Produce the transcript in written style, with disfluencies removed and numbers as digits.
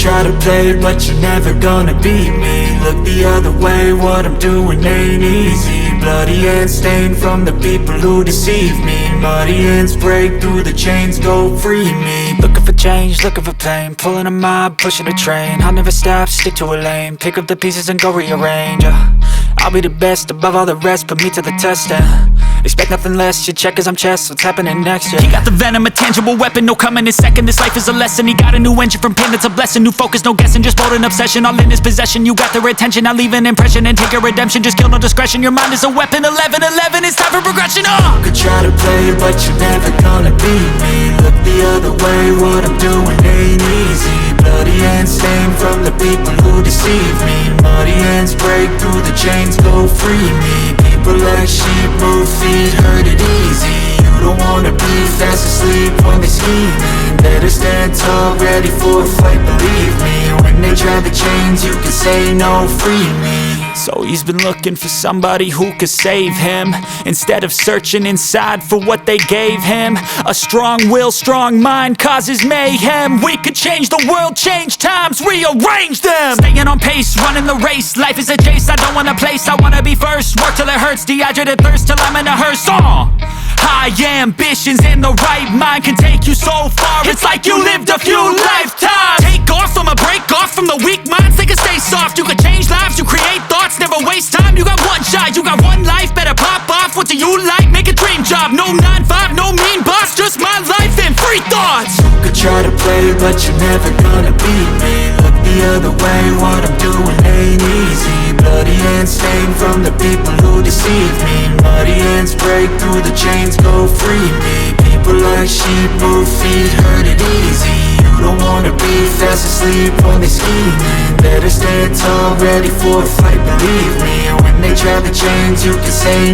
try to play, but you're never gonna beat me. Look the other way, what I'm doing ain't easy. Bloody hands stained from the people who deceive me. Muddy hands break through the chains, go free me. Looking for change, looking for pain, pulling a mob, pushing a train. I'll never stop, stick to a lane, pick up the pieces and go rearrange. I'll be the best above all the rest, put me to the test and expect nothing less, your check is I'm chess, what's happening next, yeah. He got the venom, a tangible weapon, no coming in second. This life is a lesson, he got a new engine from pain, it's a blessing. New focus, no guessing, just bold and obsession, all in his possession. You got their attention, I'll leave an impression and take your redemption. Just kill, no discretion, your mind is a weapon. 11-11, it's time for progression, You could try to play, but you're never gonna beat me. Look the other way, what I'm doing ain't easy. Bloody hands stained from the people who deceive me. Muddy hands break through the chains, go free me. People like sheep move feet, hurt it easy. You don't wanna be fast asleep when they scheming. Better stand tall, ready for a fight, believe me. When they try the chains, you can say no, free me. So he's been looking for somebody who could save him, instead of searching inside for what they gave him. A strong will, strong mind causes mayhem. We could change the world, change times, rearrange them. Staying on pace, running the race. Life is a chase, I don't want a place, I wanna be first. Work till it hurts, dehydrated thirst till I'm in a hearse. High ambitions and the right mind can take you so far. It's like you lived a few lifetimes. Take off from a break off from the weak minds, they can stay soft. You can change lives, you create thoughts, never waste time. You got one shot, you got one life, better pop off. What do you like? Make a dream job. No 9-5, no mean boss, just my life and free thoughts. You could try to play, but you're never gonna beat me. Look the other way, what I'm doing ain't easy. Bloody hands stained from the people who deceive me. Muddy hands break through the chains, go free me. People like sheep move feet, hurt it easy. You don't wanna be fast asleep when they scheming. Better stand tall, ready for a fight, believe me. When they try the chains, you can say